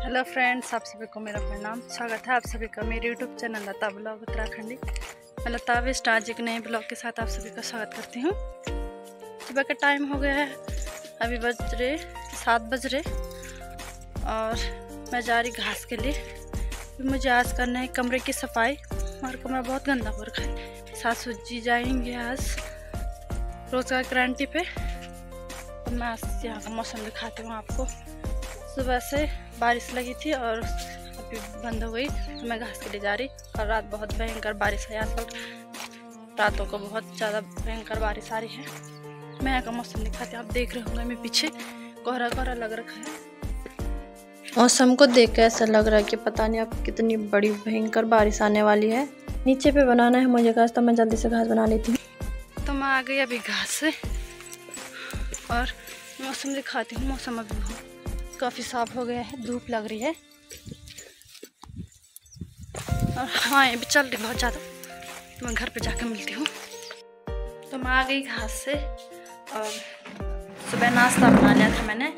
Hello friends, आप सभी को मेरा प्रणाम। स्वागत है आप सभी का मेरे यूट्यूब चैनल लता ब्लॉग उत्तराखंडी। मैं लता वेस्ट आज एक नए ब्लॉग के साथ आप सभी का स्वागत करती हूँ। सुबह का टाइम हो गया है, अभी बज रहे 7 बज रहे और मैं जा रही घास के लिए। मुझे आज करना है कमरे की सफाई। हमारा कमरा बहुत गंदा हो रखा है। सासू जी जाएंगे आज रोज़गार गारंटी पे। तो मैं आज यहाँ का मौसम दिखाती हूँ आपको। सुबह से बारिश लगी थी और अभी बंद हो गई, तो मैं घास के लिए जा रही। और रात बहुत भयंकर बारिश है। आजकल रातों को बहुत ज़्यादा भयंकर बारिश आ रही है। मैं यहाँ का मौसम दिखाती हूँ। आप देख रहे होंगे, मैं पीछे कोहरा कोहरा लग रखा है। मौसम को देख कर ऐसा लग रहा है कि पता नहीं अब कितनी बड़ी भयंकर बारिश आने वाली है। नीचे पे बनाना है मुझे घास, तो मैं जल्दी से घास बना लेती हूँ। तो मैं आ गई अभी घास से और मौसम दिखाती हूँ। मौसम अभी काफ़ी साफ हो गया है, धूप लग रही है और हवाएं भी चल रही बहुत ज़्यादा। तो मैं घर पे जाकर मिलती हूँ। तो मैं आ गई घास से और सुबह नाश्ता बना लिया था मैंने,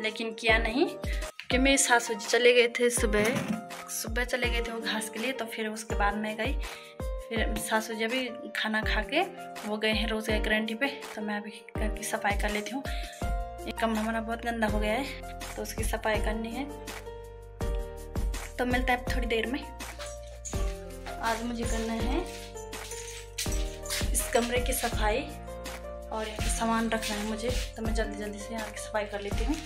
लेकिन किया नहीं क्योंकि मेरे सासू जी चले गए थे। सुबह चले गए थे वो घास के लिए। तो फिर उसके बाद मैं गई। फिर सासू जी अभी खाना खा के वो गए हैं रोज़गार गारंटी पे। तो मैं अभी घर की सफाई कर लेती हूँ। ये कमरा हमारा बहुत गंदा हो गया है, तो उसकी सफाई करनी है। तो मिलता है थोड़ी देर में। आज मुझे करना है इस कमरे की सफाई और यहाँ सामान रखना है मुझे। तो मैं जल्दी जल्दी से यहाँ की सफाई कर लेती हूँ।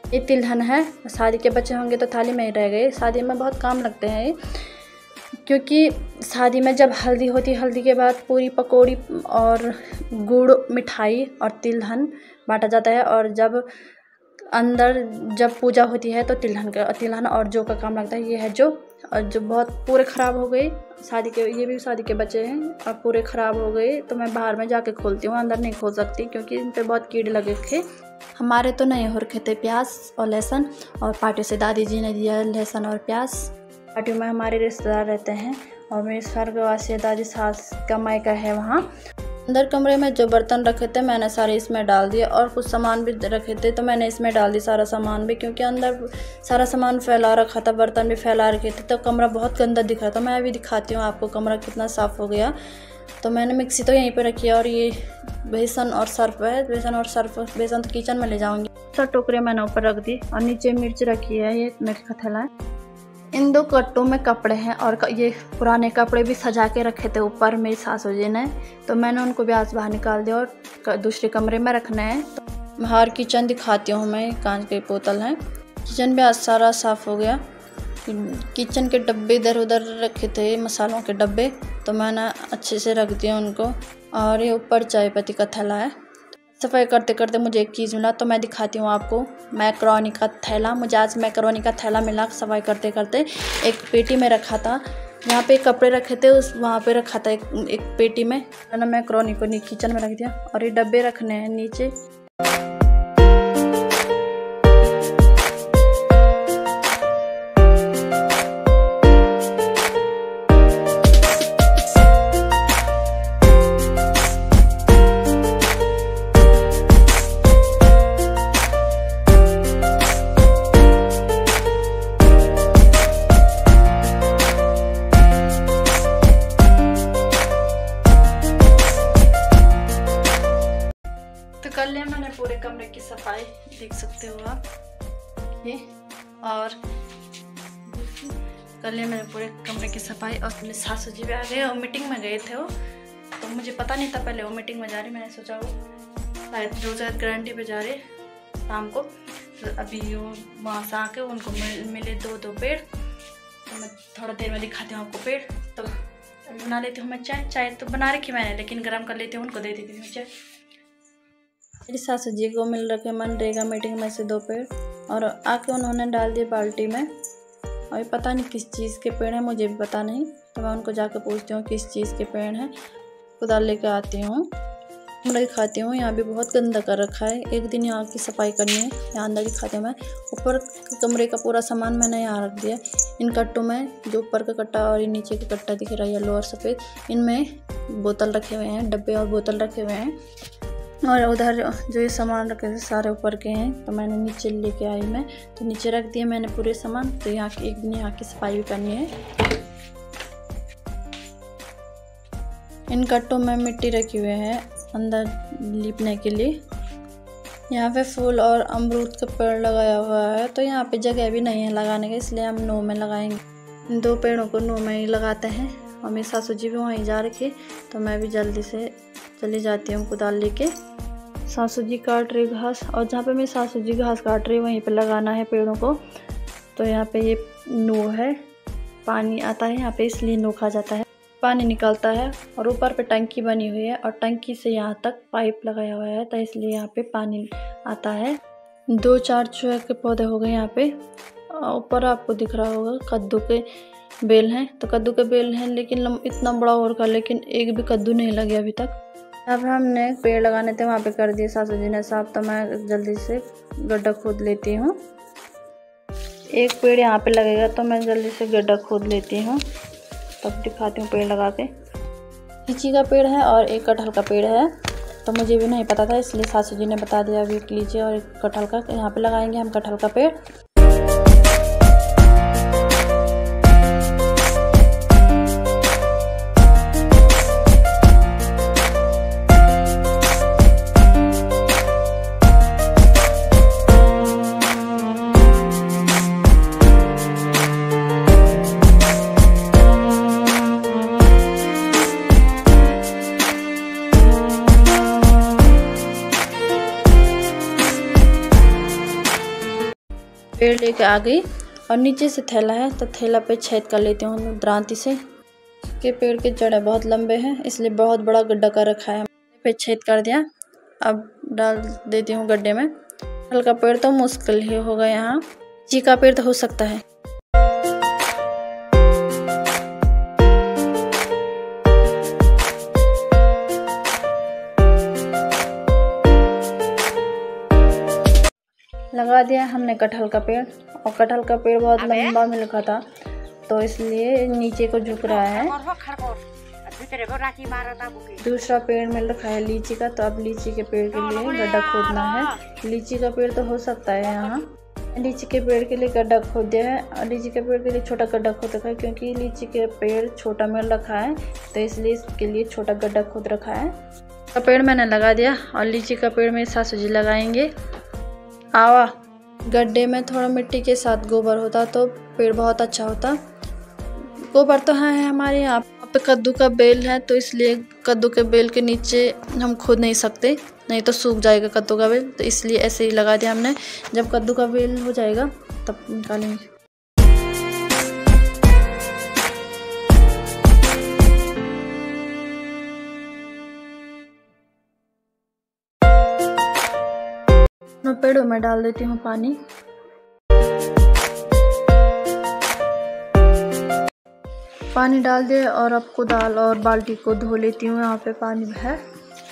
ये तिलहन है। शादी के बच्चे होंगे तो थाली में ही रह गए। शादी में बहुत काम लगते हैं, क्योंकि शादी में जब हल्दी होती है, हल्दी के बाद पूरी पकौड़ी और गुड़ मिठाई और तिलहन बांटा जाता है। और जब पूजा होती है तो तिलहन और जो का काम लगता है। ये है जो, और जो बहुत पूरे ख़राब हो गए शादी के। ये भी शादी के बच्चे हैं और पूरे ख़राब हो गए। तो मैं बाहर में जाके खोलती हूँ, अंदर नहीं खोल सकती क्योंकि इन पे बहुत कीड़े लगे थे। हमारे तो नहीं हो रखे थे प्याज और लहसुन, और पार्टी से दादी जी ने दिया लहसुन और प्याज। पार्टी में हमारे रिश्तेदार रहते हैं और मेरी स्वर्गवासी दादी सास का मायका है वहाँ। अंदर कमरे में जो बर्तन रखे थे मैंने सारे इसमें डाल दिए, और कुछ सामान भी रखे थे तो मैंने इसमें डाल दी सारा सामान भी, क्योंकि अंदर सारा सामान फैला रखा था, बर्तन भी फैला रखे थे। तो कमरा बहुत गंदा दिख रहा था। मैं अभी दिखाती हूँ आपको कमरा कितना साफ़ हो गया। तो मैंने मिक्सी तो यहीं पे रखी है और ये बेसन और सर्फ है। बेसन तो किचन में ले जाऊंगी। सब टोकरे मैंने ऊपर रख दी और नीचे मिर्च रखी है। ये मिर्च का थैला है। इन 2 कट्टों में कपड़े हैं और ये पुराने कपड़े भी सजा के रखे थे ऊपर मेरी सासू जी ने। तो मैंने उनको भी आज बाहर निकाल दिया और दूसरे कमरे में रखना है। तो बाहर किचन दिखाती हूँ मैं। कांच के बोतल हैं। किचन भी आज सारा साफ़ हो गया। किचन के डब्बे इधर उधर रखे थे, मसालों के डब्बे, तो मैंने अच्छे से रख दिया उनको। और ये ऊपर चाय पत्ती का थैला है। सफाई करते करते मुझे एक चीज़ मिला, तो मैं दिखाती हूँ आपको। मैकरोनी का थैला। मुझे आज मैकरोनी का थैला मिला सफाई करते करते। एक पेटी में रखा था, जहाँ पे कपड़े रखे थे वहाँ पे रखा था एक पेटी में। मैंने मैकरोनी को किचन में रख दिया। और ये डब्बे रखने हैं नीचे। कर लिया मैंने पूरे कमरे की सफाई, देख सकते हो आप ये। और कर लिया मैंने पूरे कमरे की सफाई। और मेरे सासू जी भी आ गए और मीटिंग में गए थे वो। तो मुझे पता नहीं था पहले वो मीटिंग में जा रही। मैंने सोचा वो शायद रोज़गार गारंटी पे जा रहे शाम को। तो अभी वो वहाँ से आके उनको मिले 2 पेड़। तो मैं थोड़ा देर में दिखाती हूँ आपको पेड़। तो अभी बना लेती हूँ मैं चाय तो बना रखी मैंने, लेकिन गर्म कर लेती हूँ, उनको दे देती हूँ चाय। मेरी सासू जी को मिल रखे मनरेगा मीटिंग में से 2 पेड़, और आके उन्होंने डाल दिए बाल्टी में। और ये पता नहीं किस चीज़ के पेड़ हैं, मुझे भी पता नहीं। तो मैं उनको जाके पूछती हूँ किस चीज़ के पेड़ हैं। कुदाल लेके आती हूँ। कमरा दिखाती हूँ, यहाँ भी बहुत गंदा कर रखा है। एक दिन यहाँ की सफाई करनी है। यहाँ अंदर दिखाती हूँ मैं। ऊपर कमरे का पूरा सामान मैंने यहाँ रख दिया। इन कट्टों में जो ऊपर का कट्टा और ये नीचे का कट्टा दिख रहा है येलो और सफ़ेद, इनमें बोतल रखे हुए हैं, डब्बे और बोतल रखे हुए हैं। और उधर जो ये सामान रखे थे सारे ऊपर के हैं, तो मैंने नीचे लेके आई मैं, तो नीचे रख दिए मैंने पूरे सामान। तो यहाँ की एक दिन यहाँ की सफाई भी करनी है। इन कट्टों में मिट्टी रखी हुए हैं अंदर लिपने के लिए। यहाँ पे फूल और अमरूद का पेड़ लगाया हुआ है, तो यहाँ पे जगह भी नहीं है लगाने के, इसलिए हम नो में लगाएंगे। इन 2 पेड़ों को नो में ही लगाते हैं। और मेरी सासू जी भी वहीं जा रखी, तो मैं भी जल्दी से चली जाती हूँ कुदाल लेके। सासू जी काट रही घास, और जहाँ पे मेरी सासू जी घास काट रही वहीं पे लगाना है पेड़ों को। तो यहाँ पे ये नो है, पानी आता है यहाँ पे, इसलिए नो कहा जाता है। पानी निकलता है और ऊपर पे टंकी बनी हुई है और टंकी से यहाँ तक पाइप लगाया हुआ है, तो इसलिए यहाँ पे पानी आता है। 2-4 चूहे के पौधे हो गए यहाँ पे। ऊपर आपको दिख रहा होगा कद्दू के बेल हैं, तो कद्दू के बेल हैं, लेकिन इतना बड़ा हो रखा, लेकिन एक भी कद्दू नहीं लगे अभी तक। अब हमने पेड़ लगाने थे वहाँ पे कर दिए सासू जी ने साफ, तो मैं जल्दी से गड्ढा खोद लेती हूँ। एक पेड़ यहाँ पे लगेगा, तो मैं जल्दी से गड्ढा खोद लेती हूँ, तब दिखाती हूँ पेड़ लगा के। लीची का पेड़ है और एक कटहल का पेड़ है, तो मुझे भी नहीं पता था, इसलिए सासू जी ने बता दिया। अभी एक लीची और एक कटहल का, यहाँ पे लगाएंगे हम कटहल का पेड़। पेड़ लेके आ गई और नीचे से थैला है, तो थैला पे छेद कर लेती हूँ दरांती से। के पेड़ के जड़ें बहुत लंबे हैं, इसलिए बहुत बड़ा गड्ढा कर रखा है, पे छेद कर दिया। अब डाल देती हूँ गड्ढे में। हल्का पेड़ तो मुश्किल ही होगा, यहाँ लीची का पेड़ तो हो सकता है। लगा दिया हमने कटहल का पेड़, और कटहल का पेड़ बहुत लंबा मिल रखा था, तो इसलिए नीचे को झुक रहा है। दूसरा पेड़ मिल रखा है लीची का, तो अब लीची के पेड़ के लिए गड्ढा खोदना है। लीची का पेड़ तो हो सकता है यहाँ। लीची के पेड़ के लिए गड्ढा खोद दिया है, और लीची के पेड़ के लिए छोटा गड्ढा खोद रखा है, क्योंकि लीची के पेड़ छोटा मिल रखा है, तो इसलिए इसके लिए छोटा गड्ढा खोद रखा है। का पेड़ मैंने लगा दिया, और लीची का पेड़ मेरी सासू जी लगाएंगे। आवा गड्ढे में थोड़ा मिट्टी के साथ गोबर होता तो पेड़ बहुत अच्छा होता। गोबर तो है हमारे यहाँ पे। कद्दू का बेल है, तो इसलिए कद्दू के बेल के नीचे हम खोद नहीं सकते, नहीं तो सूख जाएगा कद्दू का बेल, तो इसलिए ऐसे ही लगा दिया हमने। जब कद्दू का बेल हो जाएगा तब निकालेंगे। मैं पेड़ों में डाल देती हूँ पानी। पानी डाल दे और अब कुदाल और बाल्टी को धो लेती हूँ। यहाँ पे पानी है,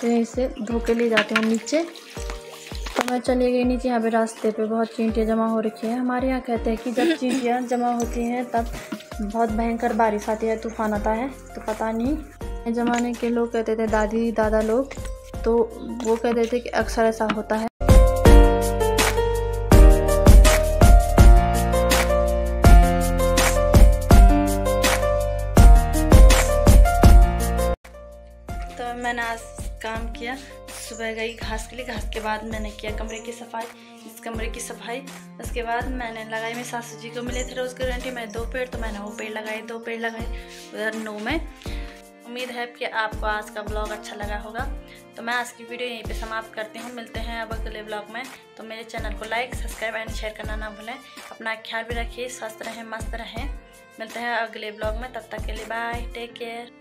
तो यहीं से धो के ले जाती हूँ नीचे। तो मैं चली गई नीचे। यहाँ पे रास्ते पे बहुत चींटियाँ जमा हो रखी हैं। हमारे यहाँ कहते हैं कि जब चींटियाँ जमा होती हैं तब बहुत भयंकर बारिश आती है, तूफान आता है। तो पता नहीं, ज़माने के लोग कहते थे, दादी दादा लोग, तो वो कहते थे कि अक्सर ऐसा होता है। तो मैंने आज काम किया, सुबह गई घास के लिए, घास के बाद मैंने किया कमरे की सफाई, इस कमरे की सफाई। उसके बाद मैंने लगाई, मेरे सासू जी को मिले थे रोज़ गारंटी में 2 पेड़, तो मैंने वो पेड़ लगाए, 2 पेड़ लगाए उधर 9 में। उम्मीद है कि आपको आज का ब्लॉग अच्छा लगा होगा। तो मैं आज की वीडियो यहीं पे समाप्त करती हूँ। मिलते हैं अब अगले ब्लॉग में। तो मेरे चैनल को लाइक, सब्सक्राइब एंड शेयर करना ना भूलें। अपना ख्याल भी रखिए, स्वस्थ रहें, मस्त रहें। मिलते हैं अगले ब्लॉग में, तब तक के लिए बाय, टेक केयर।